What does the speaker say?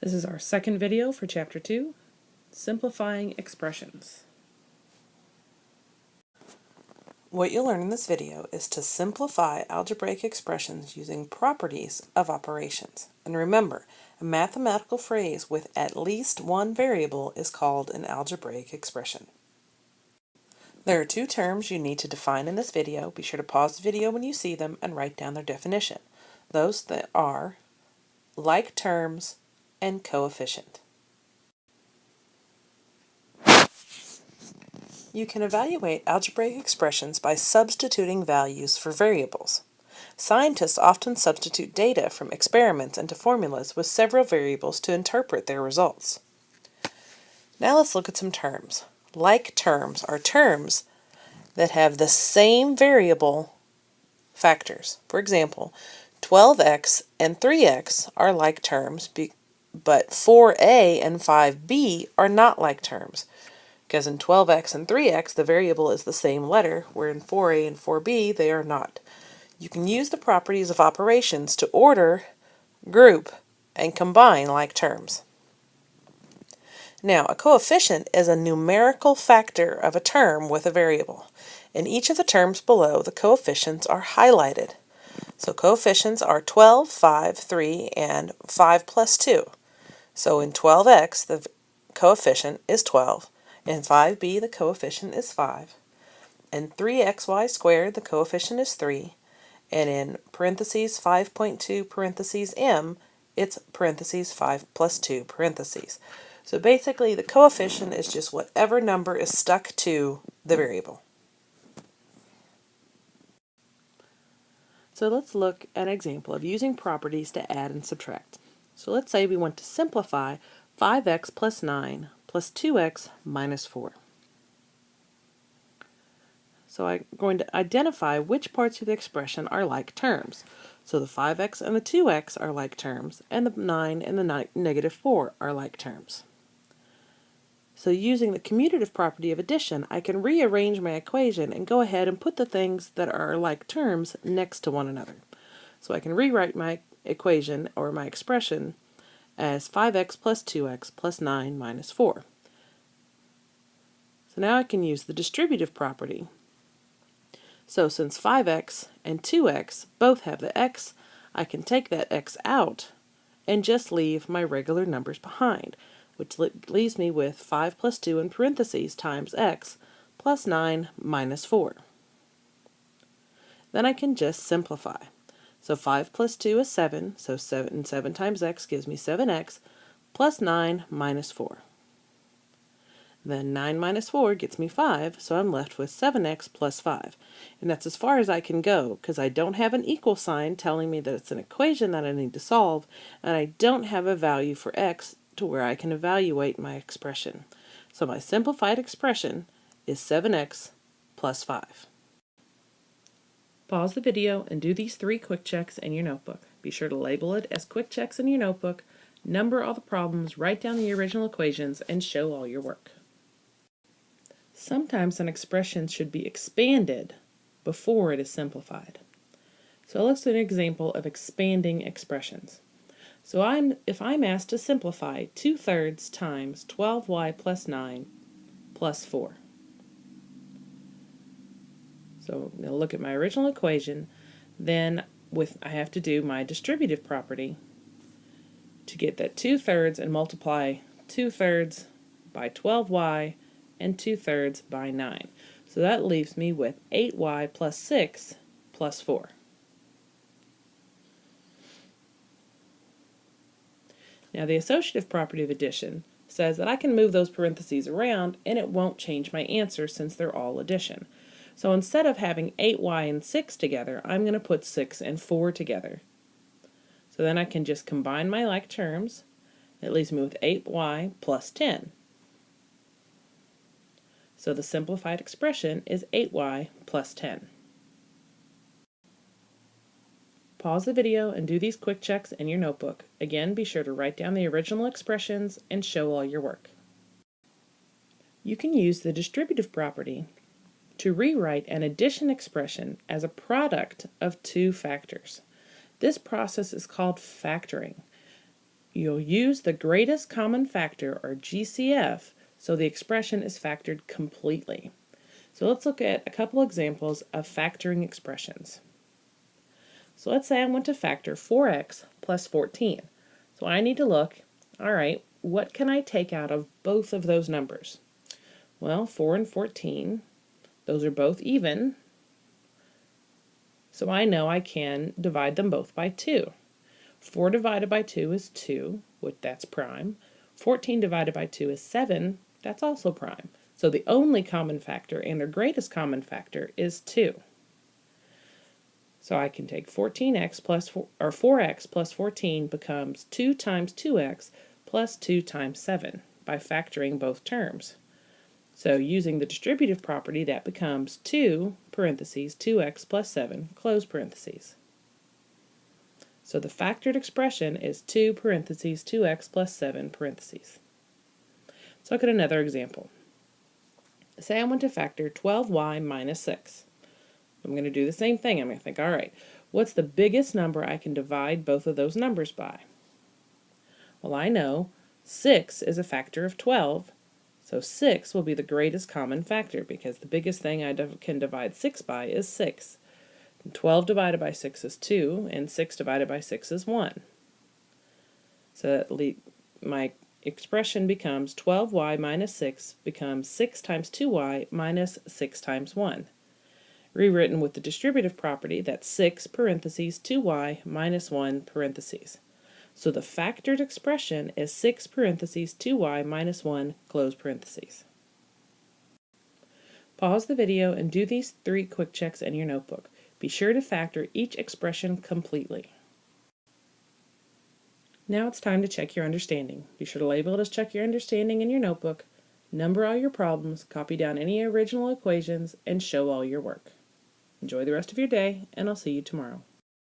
This is our second video for Chapter 2, Simplifying Expressions. What you'll learn in this video is to simplify algebraic expressions using properties of operations. And remember, a mathematical phrase with at least one variable is called an algebraic expression. There are two terms you need to define in this video. Be sure to pause the video when you see them and write down their definition. Those that are like terms and coefficient. You can evaluate algebraic expressions by substituting values for variables. Scientists often substitute data from experiments into formulas with several variables to interpret their results. Now let's look at some terms. Like terms are terms that have the same variable factors. For example, 12x and 3x are like terms, but 4a and 5b are not like terms. Because in 12x and 3x, the variable is the same letter, where in 4a and 4b, they are not. You can use the properties of operations to order, group, and combine like terms. Now, a coefficient is a numerical factor of a term with a variable. In each of the terms below, the coefficients are highlighted. So coefficients are 12, 5, 3, and 5 plus 2. So in 12x, the coefficient is 12. In 5b, the coefficient is 5. In 3xy squared, the coefficient is 3. And in parentheses 5.2 parentheses m, it's parentheses 5 plus 2 parentheses. So basically, the coefficient is just whatever number is stuck to the variable. So let's look at an example of using properties to add and subtract. So let's say we want to simplify 5x plus 9 plus 2x minus 4. So I'm going to identify which parts of the expression are like terms. So the 5x and the 2x are like terms, and the 9 and the negative 4 are like terms. So using the commutative property of addition, I can rearrange my equation and go ahead and put the things that are like terms next to one another. So I can rewrite my equation, or my expression, as 5x plus 2x plus 9 minus 4. So now I can use the distributive property. So since 5x and 2x both have the x, I can take that x out and just leave my regular numbers behind, which leaves me with 5 plus 2 in parentheses times x plus 9 minus 4. Then I can just simplify. So 5 plus 2 is 7, so 7 times x gives me 7x plus 9 minus 4. Then 9 minus 4 gets me 5, so I'm left with 7x plus 5. And that's as far as I can go, because I don't have an equal sign telling me that it's an equation that I need to solve, and I don't have a value for x to where I can evaluate my expression. So my simplified expression is 7x plus 5. Pause the video and do these 3 quick checks in your notebook. Be sure to label it as quick checks in your notebook, number all the problems, write down the original equations, and show all your work. Sometimes an expression should be expanded before it is simplified. So let's do an example of expanding expressions. So if I'm asked to simplify 2/3 times 12y plus 9 plus 4. So I'm going to look at my original equation, then I have to do my distributive property to get that 2/3 and multiply 2/3 by 12y and 2/3 by 9. So that leaves me with 8y plus 6 plus 4. Now the associative property of addition says that I can move those parentheses around and it won't change my answer since they're all addition. So instead of having 8y and 6 together, I'm going to put 6 and 4 together. So then I can just combine my like terms. It leaves me with 8y plus 10. So the simplified expression is 8y plus 10. Pause the video and do these quick checks in your notebook. Again, be sure to write down the original expressions and show all your work. You can use the distributive property to rewrite an addition expression as a product of two factors. This process is called factoring. You'll use the greatest common factor, or GCF, so the expression is factored completely. So let's look at a couple examples of factoring expressions. So let's say I want to factor 4x plus 14. So I need to look, all right, what can I take out of both of those numbers? Well, 4 and 14, those are both even, so I know I can divide them both by 2. 4 divided by 2 is 2, that's prime. 14 divided by 2 is 7, that's also prime. So the only common factor and their greatest common factor is 2. So I can take 14x plus 4x plus 14 becomes 2 times 2x plus 2 times 7 by factoring both terms. So using the distributive property, that becomes 2 parentheses 2x plus 7 close parentheses. So the factored expression is 2 parentheses 2x plus 7 parentheses. Let's look at another example. Say I want to factor 12y minus 6. I'm going to do the same thing. I'm going to think, all right, what's the biggest number I can divide both of those numbers by? Well, I know 6 is a factor of 12, so 6 will be the greatest common factor because the biggest thing I can divide 6 by is 6. 12 divided by 6 is 2, and 6 divided by 6 is 1. So my expression becomes 12y minus 6 becomes 6 times 2y minus 6 times 1. Rewritten with the distributive property, that's 6 parentheses 2y minus 1 parentheses. So the factored expression is 6 parentheses 2y minus 1 close parentheses. Pause the video and do these 3 quick checks in your notebook. Be sure to factor each expression completely. Now it's time to check your understanding. Be sure to label it as check your understanding in your notebook, number all your problems, copy down any original equations, and show all your work. Enjoy the rest of your day, and I'll see you tomorrow.